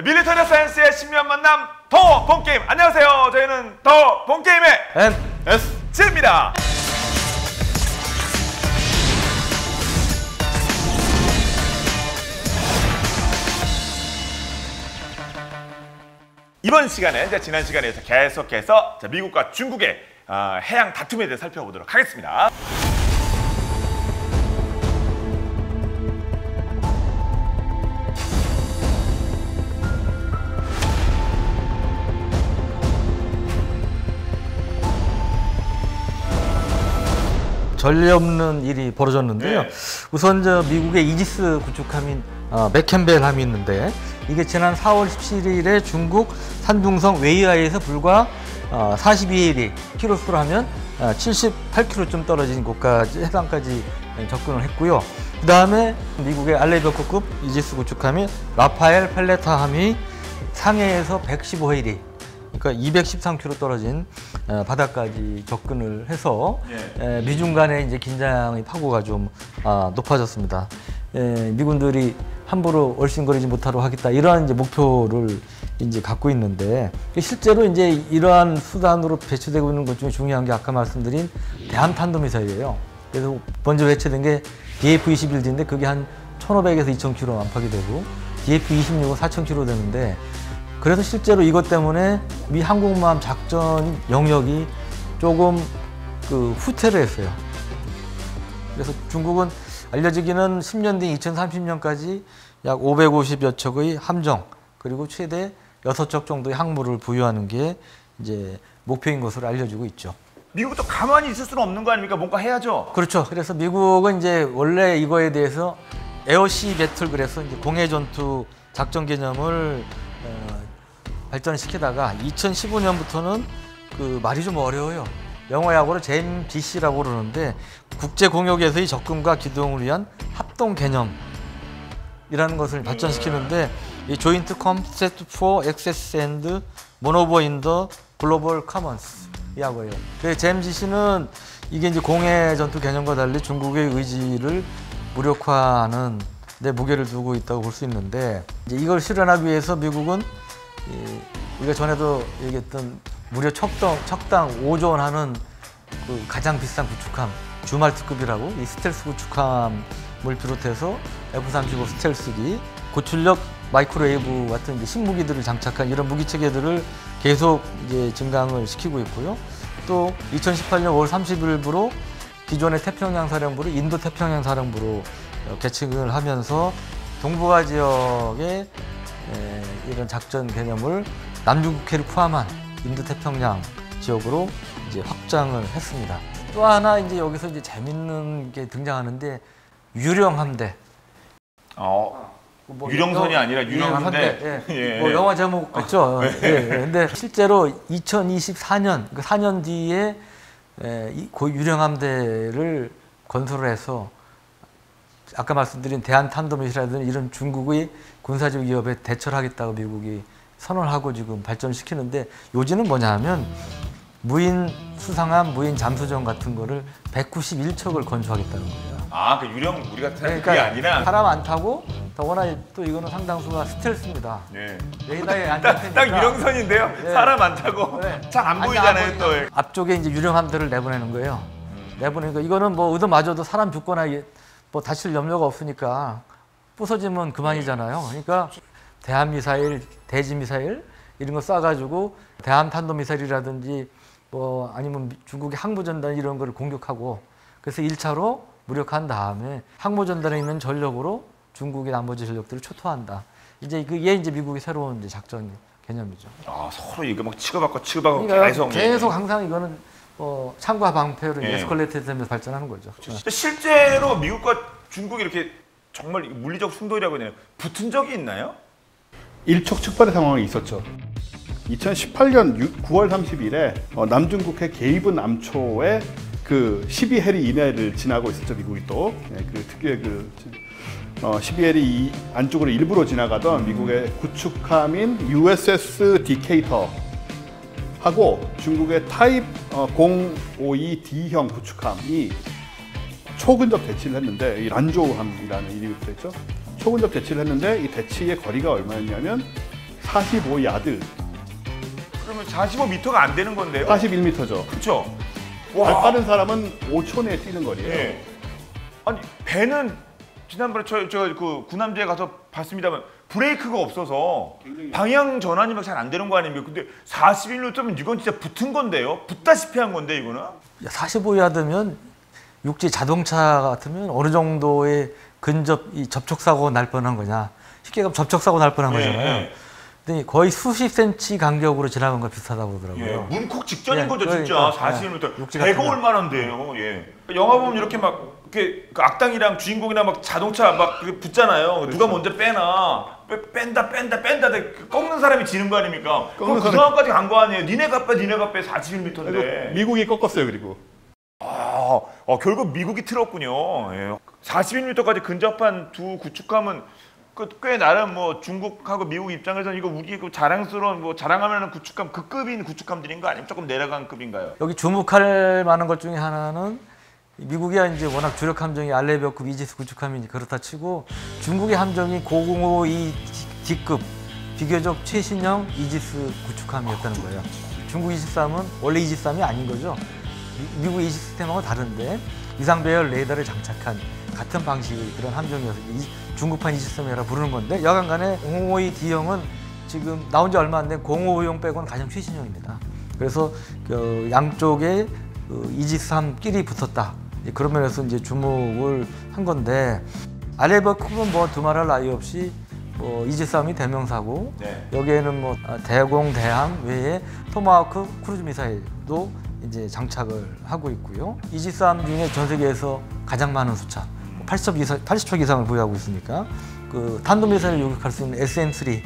밀리터리 사이언스의 신비한 만남 더 본게임. 안녕하세요. 저희는 더 본게임의 MSG입니다. 이번 시간에 지난 시간에서 계속해서 미국과 중국의 해양 다툼에 대해 살펴보도록 하겠습니다. 전례 없는 일이 벌어졌는데요. 네. 우선 미국의 이지스 구축함인 맥캠벨함이 있는데 이게 지난 4월 17일에 중국 산둥성 웨이하이에서 불과 42일이 키로수로 하면 78km쯤 떨어진 곳까지 해상까지 접근을 했고요. 그 다음에 미국의 알레이버급급 이지스 구축함인 라파엘 팔레타함이 상해에서 115해리, 그러니까 213km 떨어진 바다까지 접근을 해서 미중 간의 이제 긴장의 파고가 좀 높아졌습니다. 미군들이 함부로 얼씬거리지 못하도록 하겠다, 이러한 이제 목표를 이제 갖고 있는데, 실제로 이제 이러한 수단으로 배치되고 있는 것 중에 중요한 게 아까 말씀드린 대함탄도미사일이에요. 그래서 먼저 배치된 게 DF-21D인데 그게 한 1,500에서 2,000km 안팎이 되고, DF-26은 4,000km 되는데, 그래서 실제로 이것 때문에 미 항공모함 작전 영역이 조금 후퇴를 했어요. 그래서 중국은 알려지기는 10년 뒤 2030년까지 약 550여 척의 함정, 그리고 최대 6척 정도의 항모를 보유하는 게 이제 목표인 것으로 알려지고 있죠. 미국도 가만히 있을 수는 없는 거 아닙니까? 뭔가 해야죠. 그렇죠. 그래서 미국은 이제 원래 이거에 대해서 에어시 배틀, 그래서 이제 공해 전투 작전 개념을 발전시키다가 2015년부터는 말이 좀 어려워요. 영어약으로 JMGC라고 그러는데 국제 공역에서의 접근과 기동을 위한 합동 개념이라는 것을 발전시키는데, 이 조인트 컨셉트 포 액세스 앤드 모노버 인 더 글로벌 커먼스 이라고요. 그 JMGC는 이게 이제 공해 전투 개념과 달리 중국의 의지를 무력화하는 데 무게를 두고 있다고 볼 수 있는데, 이제 이걸 실현하기 위해서 미국은 우리가 전에도 얘기했던 무려 척당 5조 원 하는 가장 비싼 구축함 주말트급이라고, 이 스텔스 구축함을 비롯해서 F-35 스텔스기, 고출력 마이크로웨이브 같은 이제 신무기들을 장착한 이런 무기 체계들을 계속 이제 증강을 시키고 있고요. 또 2018년 5월 30일부로 기존의 태평양 사령부를 인도 태평양 사령부로 개칭을 하면서 동북아 지역의 이런 작전 개념을 남중국해를 포함한 인도태평양 지역으로 이제 확장을 했습니다. 또 하나 이제 여기서 이제 재밌는 게 등장하는데, 유령함대. 유령선이 아니라 유령함대. 예. 뭐 영화 제목 같죠. 근데 실제로 2024년, 그 4년 뒤에 그 유령함대를 건설을 해서 아까 말씀드린 대한탄도미사일이라든지 이런 중국의 군사적 위협에 대처를 하겠다고 미국이 선언하고 지금 발전시키는데, 요지는 뭐냐 하면 무인 수상함, 무인 잠수정 같은 거를 191척을 건조하겠다는 거예요. 그 유령 우리가 생각한 그러니까 그게 아니라 사람 안 타고, 더구나 또 이거는 상당수가 스텔스입니다. 레이더에 안 잡히니까. 딱 유령선인데요. 사람 안 타고 잘 안 보이잖아요. 또 앞쪽에 이제 유령함대를 내보내는 거예요. 내보내니까 이거는 뭐 의도마저도 사람 죽거나 뭐 다칠 염려가 없으니까 부서지면 그만이잖아요. 그러니까 대한미사일, 대지미사일 이런 거 쏴가지고 대한탄도미사일이라든지 뭐 아니면 중국의 항모전단 이런 거를 공격하고, 그래서 1차로 무력화한 다음에 항모전단에 있는 전력으로 중국의 나머지 전력들을 초토한다. 이제 그게 이제 미국의 새로운 이제 작전 개념이죠. 서로 이거 막 치고받고 그러니까 계속 항상 이거는 창과 방패로 에스컬레이트 되면서 발전하는 거죠. 실제로 미국과 중국이 이렇게 정말 물리적 충돌이라고 해야 되나요? 붙은 적이 있나요? 일촉즉발의 상황이 있었죠. 2018년 9월 30일에 남중국해 게이븐 암초에 12해리 이내를 지나고 있었죠, 미국이 또. 특유의 12해리 안쪽으로 일부러 지나가던 미국의 구축함인 USS 디케이터 하고 중국의 타입 052D형 구축함이 초근접 대치를 했는데, 이 란조우함이라는 이름이 붙어있죠. 초근접 대치를 했는데 이 대치의 거리가 얼마였냐면 45야드. 그러면 45m가 안 되는 건데요? 41m죠. 그렇죠. 발 빠른 사람은 5초 내에 뛰는 거리예요. 예. 아니 배는 지난번에 저 그 구남제에 가서 봤습니다만 브레이크가 없어서 방향 전환이 막 잘 안 되는 거 아닙니까? 근데 41m면 이건 진짜 붙은 건데요? 붙다시피 한 건데 이거는? 45야드면 육지 자동차 같으면 어느 정도의 이 접촉 사고 날 뻔한 거냐? 쉽게 가면 접촉 사고 날 뻔한 거잖아요. 근데 거의 수십 센치 간격으로 지나간 거 비슷하다고 그러더라고요. 예, 문콕 직전인 예, 거죠, 그러니까, 진짜. 41m. 육지 배가 같은 얼마나인데요, 예. 영화 보면 이렇게 막 이렇게 그 악당이랑 주인공이랑 막 자동차 막 붙잖아요. 그렇죠. 누가 먼저 뺀다 꺾는 사람이 지는 거 아닙니까? 그럼 그 사람이- 상황까지 간 거 아니에요. 니네가 빼 41m인데. 미국이 꺾었어요. 그리고 결국 미국이 틀었군요. 예. 41m까지 근접한 두 구축함은 꽤 나름 뭐 중국하고 미국 입장에서는 이거 우리 그 자랑스러운 뭐 자랑하면은 구축함 그 급인 구축함들인 거 아니면 조금 내려간 급인가요? 여기 주목할 만한 것 중에 하나는 미국이 이제 워낙 주력 함정이 알레비어급 이지스 구축함이니 그렇다 치고 중국의 함정이 9052 D급 비교적 최신형 이지스 구축함이었다는 거예요. 중국 이지스함은 원래 이지스함이 아닌 거죠. 미국 이지스 시스템하고 다른데 위상 배열 레이더를 장착한 같은 방식의 그런 함정이어서 중국판 이지스함이라 부르는 건데 여간간에 052D형은 지금 나온 지 얼마 안 된 055형 빼고는 가장 최신형입니다. 그래서 양쪽에 이지스함끼리 붙었다. 그런 면에서 이제 주목을 한 건데 알레비어급은 뭐 두말할 나위 없이 뭐 이지스함이 대명사고 네. 여기에는 뭐 대공 대함 외에 토마호크 크루즈 미사일도 이제 장착을 하고 있고요. 이지스함 중에 전 세계에서 가장 많은 숫자 80척 이상을 보유하고 있으니까 그 탄도미사일을 요격할 수 있는 SM-3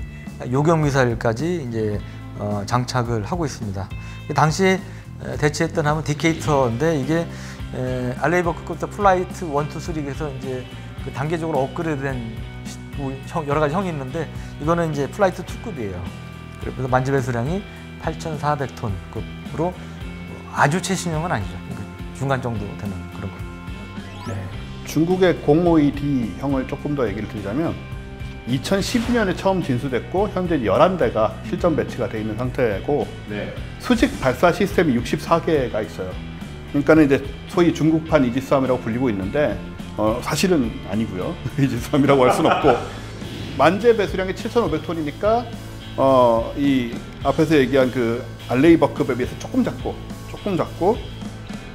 요격 미사일까지 이제 장착을 하고 있습니다. 당시에 대체했던 함은 디케이터인데 이게 알레이버급부터 플라이트 1, 2, 3에서 이제 그 단계적으로 업그레이드된 여러 가지 형이 있는데 이거는 이제 플라이트 2급이에요. 그래서 만재 배수량이 8,400톤급으로 아주 최신형은 아니죠. 중간 정도 되는 그런 거. 네. 중국의 052D형을 조금 더 얘기를 드리자면 2012년에 처음 진수됐고 현재 11대가 실전 배치가 되어 있는 상태고 네. 수직 발사 시스템이 64개가 있어요. 그러니까 이제 소위 중국판 이지스함이라고 불리고 있는데 사실은 아니고요. 이지스함이라고 할 수는 없고 만재 배수량이 7,500톤이니까 이 앞에서 얘기한 그 알레이버급에 비해서 조금 작고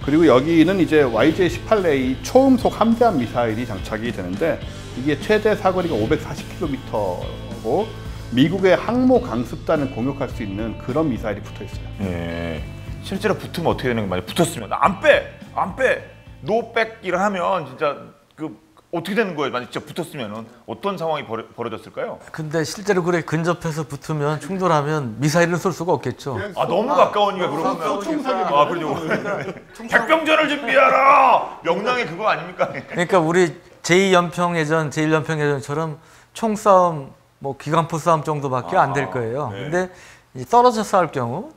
그리고 여기는 이제 YJ-18A 초음속 함대함 미사일이 장착이 되는데 이게 최대 사거리가 540km고 미국의 항모 강습단을 공격할 수 있는 그런 미사일이 붙어 있어요. 예. 실제로 붙으면 어떻게 되는 거 말이에요? 붙었으면 안 빼. 노백이라 하면 진짜 그 어떻게 되는 거예요? 만약 진짜 붙었으면은 어떤 상황이 벌어졌을까요? 근데 실제로 그래 근접해서 붙으면 충돌하면 미사일은 쏠 수가 없겠죠. 너무 가까우니까 그러면 그렇죠. 백병전을 준비하라. 명랑의 그거 아닙니까? 그러니까 우리 제1연평해전처럼 총싸움, 뭐 기관포 싸움 정도밖에 안 될 거예요. 네. 근데 이제 떨어져 싸울 경우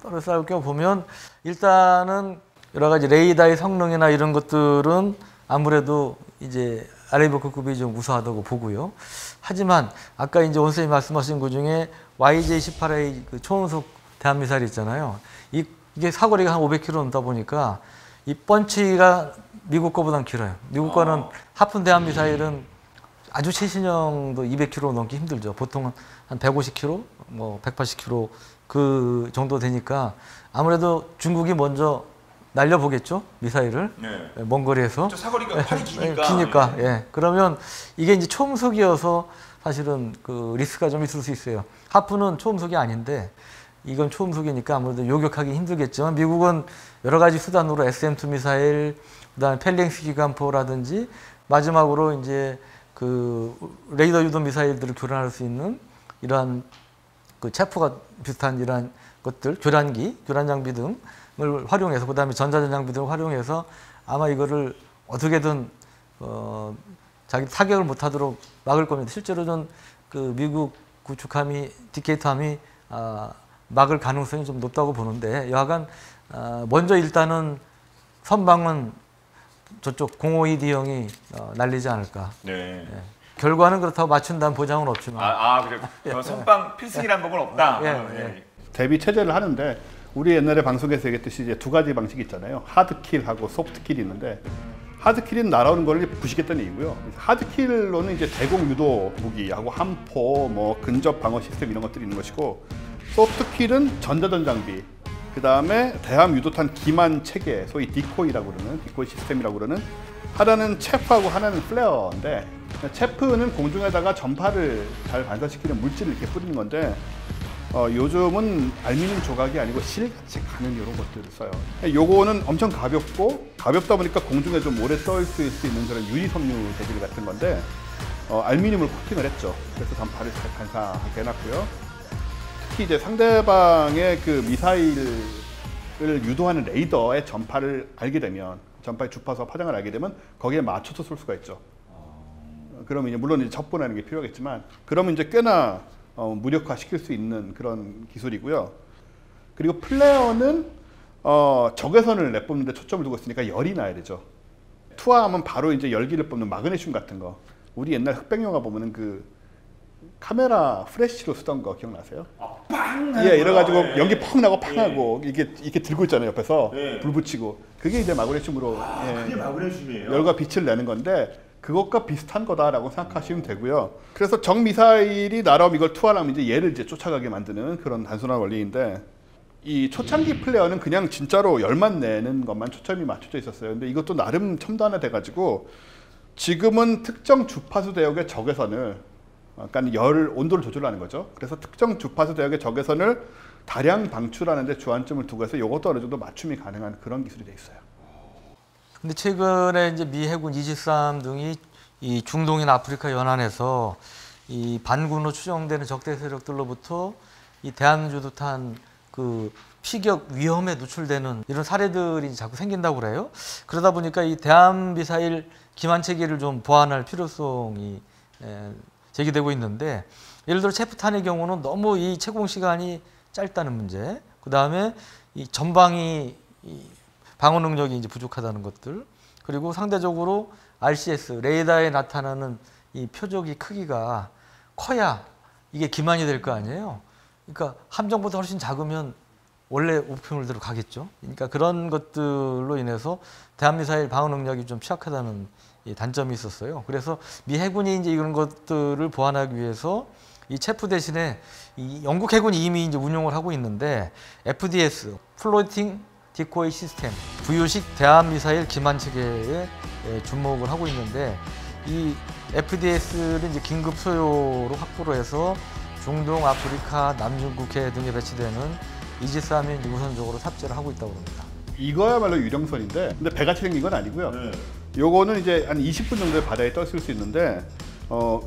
보면 일단은 여러 가지 레이더의 성능이나 이런 것들은 아무래도 이제 알레이버급이 좀 우수하다고 보고요. 하지만 아까 이제 원생님 말씀하신 것 중에 YJ-18A 그 초음속 대함미사일 있잖아요. 이게 사거리가 한 500km 넘다 보니까 이 펀치가 미국 거보단 길어요. 미국 거는 하푼 대함미사일은 아주 최신형도 200km 넘기 힘들죠. 보통은 한 150km, 뭐 180km 그 정도 되니까 아무래도 중국이 먼저 날려보겠죠, 미사일을. 네. 먼 거리에서. 사거리가 팔이 기니까. 기니까. 예. 그러면 이게 이제 초음속이어서 사실은 그 리스크가 좀 있을 수 있어요. 하프는 초음속이 아닌데 이건 초음속이니까 아무래도 요격하기 힘들겠지만 미국은 여러 가지 수단으로 SM-2 미사일, 그다음에 펠링스 기관포라든지 마지막으로 이제 그 레이더 유도 미사일들을 교란할 수 있는 이러한 그 체포가 비슷한 이러한 것들, 교란 장비 등을 활용해서 그다음에 전자전 장비 등을 활용해서 아마 이거를 어떻게든 자기 타격을 못하도록 막을 겁니다. 실제로는 그 미국 구축함이 디케이터함이 막을 가능성이 좀 높다고 보는데 여하간 먼저 일단은 선방은 저쪽 052D형이 날리지 않을까. 네. 결과는 그렇다고 맞춘다는 보장은 없지만. 그래. 선빵 필승이라는 법은 없다. 예. 대비 체제를 하는데 우리 옛날에 방송에서 얘기했듯이 이제 두 가지 방식이 있잖아요. 하드킬하고 소프트킬이 있는데 하드킬은 날아오는 걸 부시겠다는 얘기고요. 하드킬로는 이제 대공 유도 무기하고 함포, 뭐 근접 방어 시스템 이런 것들이 있는 것이고 소프트킬은 전자전 장비, 그 다음에 대함 유도탄 기만 체계, 소위 디코이라고 그러는 디코이 시스템이라고 그러는 하나는 체프하고 하나는 플레어인데 체프는 공중에다가 전파를 잘 반사시키는 물질을 이렇게 뿌리는 건데 요즘은 알루미늄 조각이 아니고 실같이 가는 이런 것들을 써요. 요거는 엄청 가볍다 보니까 공중에 좀 오래 떠 있을 수 있는 그런 유리 섬유 재질 같은 건데 알루미늄을 코팅을 했죠. 그래서 전파를 잘 반사하게 해놨고요. 특히 이제 상대방의 그 미사일을 유도하는 레이더의 전파를 알게 되면 전파의 주파수와 파장을 알게 되면 거기에 맞춰서 쏠 수가 있죠. 그러면 이제 물론 이제 접근하는 게 필요하겠지만 그러면 이제 꽤나 무력화시킬 수 있는 그런 기술이고요. 그리고 플레어는 적외선을 내뿜는데 초점을 두고 있으니까 열이 나야 되죠. 투하하면 바로 이제 열기를 뽑는 마그네슘 같은 거. 우리 옛날 흑백 영화 보면은 그 카메라 프레쉬로 쓰던 거 기억나세요? 빵! 예, 이래가지고 연기 펑 나고 팡 하고 이렇게 들고 있잖아요, 옆에서 불 붙이고. 그게 이제 마그네슘으로 그게 마그네슘이에요? 열과 빛을 내는 건데 그것과 비슷한 거다라고 생각하시면 되고요. 그래서 적 미사일이 날아오면 이걸 투하하면 이제 얘를 이제 쫓아가게 만드는 그런 단순한 원리인데 이 초창기 플레어는 그냥 진짜로 열만 내는 것만 초점이 맞춰져 있었어요. 근데 이것도 나름 첨단화 돼가지고 지금은 특정 주파수 대역의 적외선을 그러니까 열 온도를 조절하는 거죠. 그래서 특정 주파수 대역의 적외선을 다량 방출하는데 주안점을 두고 해서 이것도 어느 정도 맞춤이 가능한 그런 기술이 돼 있어요. 근데 최근에 이제 미 해군 이지스함 등이 이 중동이나 아프리카 연안에서 이 반군으로 추정되는 적대 세력들로부터 이 대함유도탄 그 피격 위험에 노출되는 이런 사례들이 자꾸 생긴다고 그래요. 그러다 보니까 이 대함 미사일 기만 체계를 좀 보완할 필요성이 제기되고 있는데 예를 들어 체프탄의 경우는 너무 이 채공 시간이 짧다는 문제, 그 다음에 이 전방이 방어 능력이 이제 부족하다는 것들, 그리고 상대적으로 RCS 레이더에 나타나는 이 표적이 크기가 커야 이게 기만이 될 거 아니에요. 그러니까 함정보다 훨씬 작으면 원래 목표물대로 가겠죠. 그러니까 그런 것들로 인해서 대한미사일 방어 능력이 좀 취약하다는 이 단점이 있었어요. 그래서 미 해군이 이제 이런 것들을 보완하기 위해서 이 체프 대신에 이 영국 해군이 이미 이제 운용을 하고 있는데 FDS 플로팅 디코이 시스템, 부유식 대함미사일 기만 체계에 주목을 하고 있는데 이 FDS를 이제 긴급 소요로 확보를 해서 중동, 아프리카, 남중국해 등에 배치되는 이지스함에 우선적으로 탑재를 하고 있다고 합니다. 이거야말로 유령선인데, 근데 배같이 생긴 건 아니고요. 요거는 이제 한 20분 정도의 바다에 떠 있을 수 있는데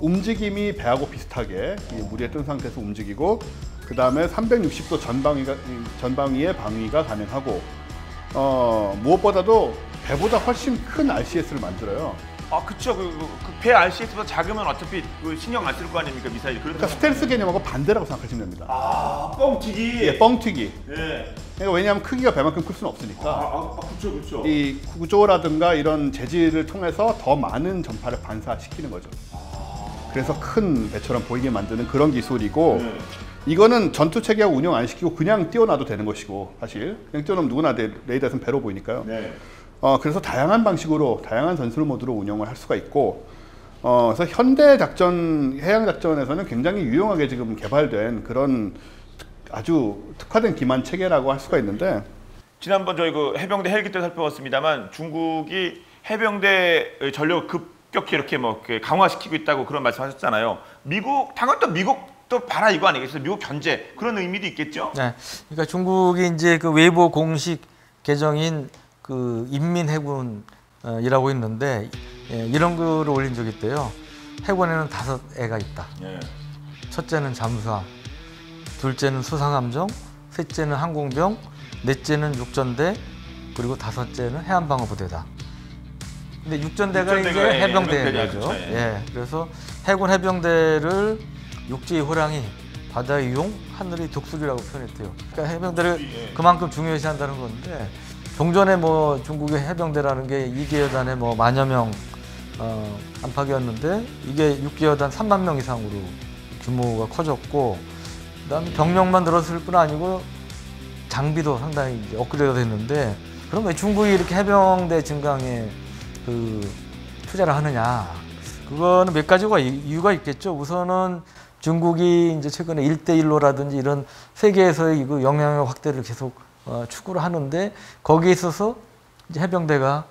움직임이 배하고 비슷하게 물에 뜬 상태에서 움직이고, 그 다음에 360도 전방위의 방위가 가능하고, 무엇보다도 배보다 훨씬 큰 RCS를 만들어요. 아, 그쵸. 배 RCS보다 작으면 어차피 신경 안 쓸 거 아닙니까, 미사일. 그러니까 스텔스 개념하고 반대라고 생각하시면 됩니다. 아, 뻥튀기. 예, 뻥튀기. 예. 그러니까 왜냐하면 크기가 배만큼 클 수는 없으니까. 그쵸. 이 구조라든가 이런 재질을 통해서 더 많은 전파를 반사시키는 거죠. 그래서 큰 배처럼 보이게 만드는 그런 기술이고, 이거는 전투 체계하고 운영 안 시키고 그냥 띄워놔도 되는 것이고, 사실 그냥 띄워놓으면 누구나 레이더에서는 배로 보이니까요. 네. 그래서 다양한 방식으로, 다양한 전술 모드로 운영을 할 수가 있고, 그래서 현대 작전, 해양 작전에서는 굉장히 유용하게 지금 개발된 그런 아주 특화된 기만 체계라고 할 수가 있는데, 지난번 저희 해병대 헬기 때 살펴봤습니다만 중국이 해병대 전력을 급격히 이렇게 강화시키고 있다고 그런 말씀하셨잖아요. 당연히 또 미국도 봐라 이거 아니겠어요? 미국 견제 그런 의미도 있겠죠? 네, 그러니까 중국이 이제 그 웨이보 공식 계정인 그 인민해군이라고 있는데 이런 글을 올린 적이 있대요. 해군에는 5애가 있다. 첫째는 잠수함, 둘째는 수상함정, 셋째는 항공병, 넷째는 육전대, 그리고 5째는 해안방어부대다. 근데 육전대가 이제 해병대죠. 예, 그래서 해군 해병대를 육지의 호랑이, 바다의 용, 하늘의 독수리라고 표현했대요. 그러니까 해병대를 그만큼 중요시한다는 건데, 종전에 중국의 해병대라는 게 2개 여단에 10,000여 명 안팎이었는데 이게 6개월단 3만 명 이상으로 규모가 커졌고, 그다음에 병력만 늘었을 뿐 아니고 장비도 상당히 이제 업그레이드 됐는데, 그럼 왜 중국이 이렇게 해병대 증강에 투자를 하느냐? 그거는 몇 가지가 이유가 있겠죠. 우선은 중국이 이제 최근에 1대1로라든지 이런 세계에서의 그 영향력 확대를 계속 추구를 하는데, 거기에 있어서 이제 해병대가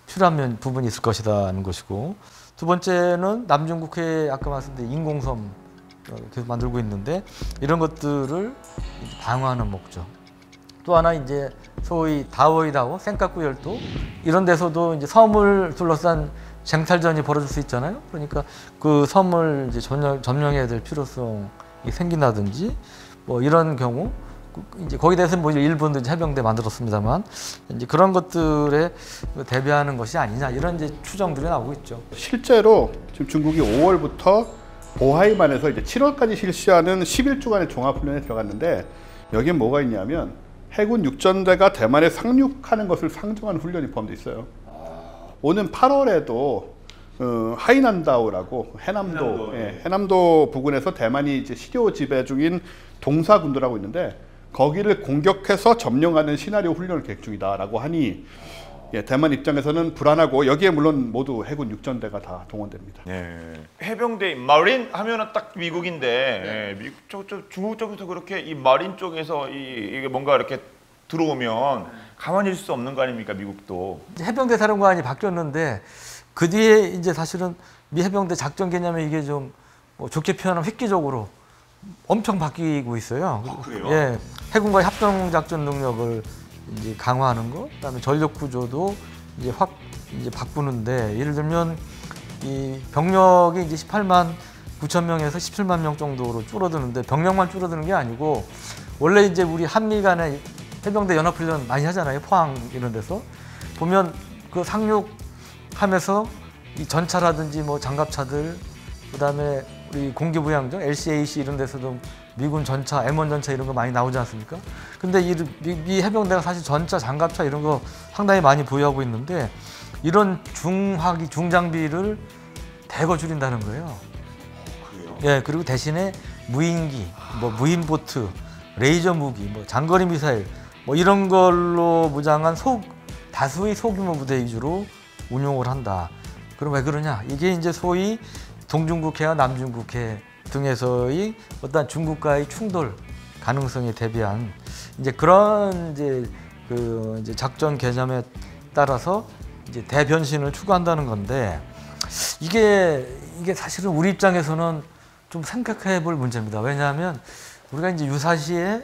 필요한 부분이 있을 것이라는 것이고, 두 번째는 남중국해 아까 말씀드린 인공섬 계속 만들고 있는데, 이런 것들을 방어하는 목적. 또 하나 이제 소위 다워이라고 센카쿠 열도 이런 데서도 이제 섬을 둘러싼 쟁탈전이 벌어질 수 있잖아요. 그러니까 그 섬을 이제 점령해야 될 필요성이 생긴다든지 뭐 이런 경우, 이제 거기에 대해서 뭐 일본도 이제 해병대 만들었습니다만, 이제 그런 것들에 대비하는 것이 아니냐, 이런 이제 추정들이 나오고 있죠. 실제로 지금 중국이 5월부터 보하이만에서 이제 7월까지 실시하는 11주간의 종합훈련에 들어갔는데, 여기에 뭐가 있냐면 해군 육전대가 대만에 상륙하는 것을 상정하는 훈련이 포함되어 있어요. 오는 8월에도 하이난다오라고 해남도, 예, 해남도 부근에서 대만이 이제 시료 지배 중인 동사군도라고 있는데, 거기를 공격해서 점령하는 시나리오 훈련을 계획 중이다라고 하니, 예, 대만 입장에서는 불안하고, 여기에 물론 모두 해군 육전대가 다 동원됩니다. 네. 해병대 마린 하면은 딱 미국인데, 예, 미국 중국 쪽에서 그렇게 이 마린 쪽에서 이게 뭔가 이렇게 들어오면 가만히 있을 수 없는 거 아닙니까, 미국도. 해병대 사령관이 바뀌었는데, 그 뒤에 이제 사실은 미 해병대 작전 개념이 이게 좀 좋게 표현하면 획기적으로 엄청 바뀌고 있어요. 그래요? 예, 해군과의 합동 작전 능력을 이제 강화하는 거, 그다음에 전력 구조도 이제 확 이제 바꾸는데, 예를 들면 이 병력이 이제 18만 9천 명에서 17만 명 정도로 줄어드는데, 병력만 줄어드는 게 아니고, 원래 이제 우리 한미 간에 해병대 연합훈련 많이 하잖아요. 포항 이런 데서 보면 그 상륙하면서 이 전차라든지 뭐 장갑차들, 그다음에 우리 공기부양정 LCAC 이런 데서도 미군 전차, M1 전차 이런 거 많이 나오지 않습니까? 근데 이 미 해병대가 사실 전차, 장갑차 이런 거 상당히 많이 보유하고 있는데, 이런 중장비를 대거 줄인다는 거예요. 그래요? 예, 그리고 대신에 무인기, 뭐 무인보트, 레이저 무기, 뭐 장거리 미사일, 뭐 이런 걸로 무장한 다수의 소규모 부대 위주로 운용을 한다. 그럼 왜 그러냐? 이게 이제 소위 동중국해와 남중국해 등에서의 어떤 중국과의 충돌 가능성에 대비한 이제 그런 이제 작전 개념에 따라서 이제 대변신을 추구한다는 건데, 이게 사실은 우리 입장에서는 좀 생각해 볼 문제입니다. 왜냐하면 우리가 이제 유사시에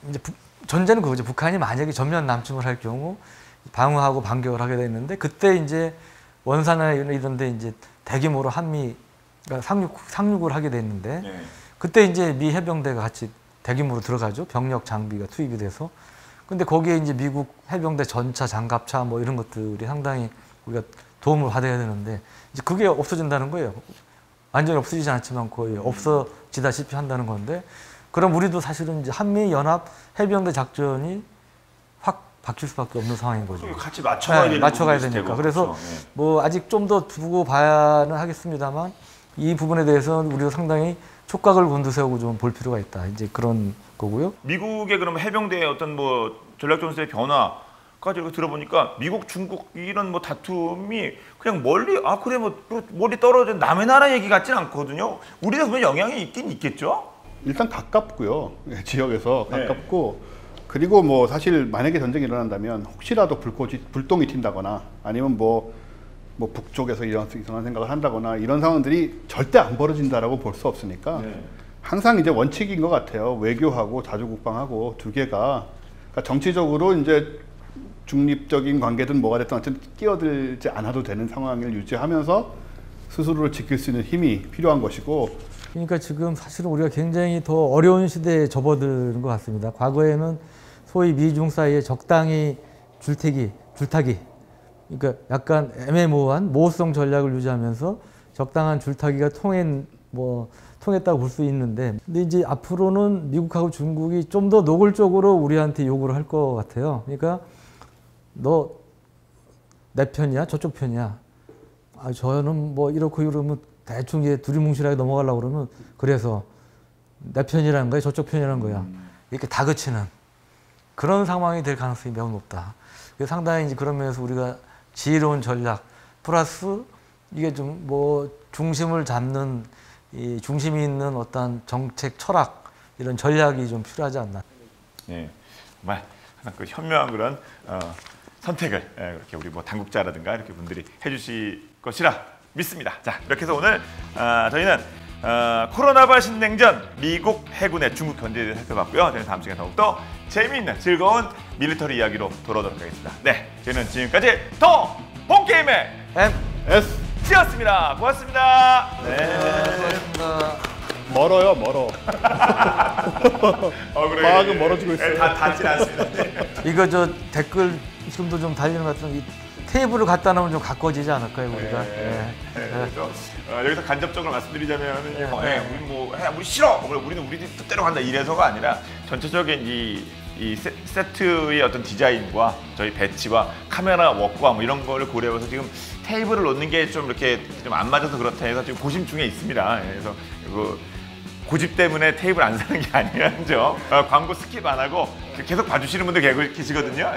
이제 전제는 그거죠. 북한이 만약에 전면 남침을 할 경우 방어하고 반격을 하게 됐는데, 그때 이제 원산이나 이런 데 이제 대규모로 한미가 상륙을 하게 됐는데, 네. 그때 이제 미 해병대가 같이 대규모로 들어가죠. 병력 장비가 투입이 돼서. 근데 거기에 이제 미국 해병대 전차, 장갑차 뭐 이런 것들이 상당히 우리가 도움을 받아야 되는데, 이제 그게 없어진다는 거예요. 완전히 없어지지 않지만 거의 없어지다시피 한다는 건데, 그럼 우리도 사실은 이제 한미 연합 해병대 작전이 확 바뀔 수밖에 없는 상황인 거죠. 같이 맞춰가야 되는 맞춰가야 부분이 되니까. 있을 그래서 테고, 그렇죠. 뭐 아직 좀 더 두고 봐야는 하겠습니다만, 이 부분에 대해서는 우리가 상당히 촉각을 곤두세우고 좀 볼 필요가 있다. 이제 그런 거고요. 미국의 그럼 해병대의 어떤 뭐 전략 전술의 변화까지 이렇게 들어보니까, 미국, 중국 이런 뭐 다툼이 그냥 멀리 그래 뭐 멀리 떨어진 남의 나라 얘기 같진 않거든요. 우리가 보면 영향이 있긴 있겠죠. 일단 가깝고요. 지역에서 가깝고, 그리고 뭐 사실 만약에 전쟁이 일어난다면 혹시라도 불똥이 튄다거나 아니면 뭐 북쪽에서 이상한 생각을 한다거나 이런 상황들이 절대 안 벌어진다라고 볼 수 없으니까, 항상 이제 원칙인 것 같아요. 외교하고 자주국방하고 두 개가, 그러니까 정치적으로 이제 중립적인 관계든 뭐가 됐든 어쨌든 끼어들지 않아도 되는 상황을 유지하면서 스스로를 지킬 수 있는 힘이 필요한 것이고, 그러니까 지금 사실은 우리가 굉장히 더 어려운 시대에 접어드는 것 같습니다. 과거에는 소위 미중 사이에 적당히 줄타기, 그러니까 약간 애매모호한 모호성 전략을 유지하면서 적당한 줄타기가 통했다고 볼 수 있는데, 근데 이제 앞으로는 미국하고 중국이 좀 더 노골적으로 우리한테 요구를 할 것 같아요. 그러니까 너 내 편이야, 저쪽 편이야. 아, 저는 뭐 이렇고 이러면 대충 이제 두리뭉실하게 넘어가려고 그러면 그래서 내 편이라는 거야, 저쪽 편이라는 거야. 이렇게 다그치는 그런 상황이 될 가능성이 매우 높다. 그래서 상당히 이제 그런 면에서 우리가 지혜로운 전략 플러스 이게 좀 뭐 중심을 잡는 이 중심이 있는 어떤 정책 철학 이런 전략이 좀 필요하지 않나. 네, 정말 하나 그 현명한 그런 선택을 그렇게 우리 뭐 당국자라든가 이렇게 분들이 해주실 것이라 믿습니다. 자, 이렇게 해서 오늘 저희는 코로나 신냉전 미국 해군의 중국 견제에 대해서 살펴봤고요. 저희는 다음 시간에 더욱더 재미있는 즐거운 밀리터리 이야기로 돌아오도록 하겠습니다. 네, 저희는 지금까지 더 본게임의 S C였습니다. 고맙습니다. 네. 수고하셨습니다. 멀어요, 멀어. 그래. 과학은 멀어지고 있어요. 다 닿진 않습니다. 이거 저 댓글 지금도 좀 달리는 것 같은 이 테이블을 갖다 놓으면 좀 가까워지지 않을까요, 우리가? 그래서 여기서 간접적으로 말씀드리자면 우리 싫어. 우리는 우리 뜻대로 간다 이래서가 아니라 전체적인 이 세트의 어떤 디자인과 저희 배치와 카메라 워크와 뭐 이런 거를 고려해서 지금 테이블을 놓는 게 좀 이렇게 좀 안 맞아서 그렇다 해서 지금 고심 중에 있습니다. 그래서 고집 때문에 테이블 안 사는 게 아니라는 점. 광고 스킵 안 하고 계속 봐주시는 분들 계시거든요.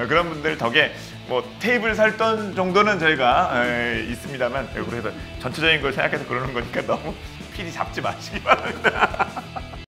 그런 분들 덕에 뭐 테이블 살던 정도는 저희가 있습니다만 그래서 전체적인 걸 생각해서 그러는 거니까 너무 필히 잡지 마시기 바랍니다.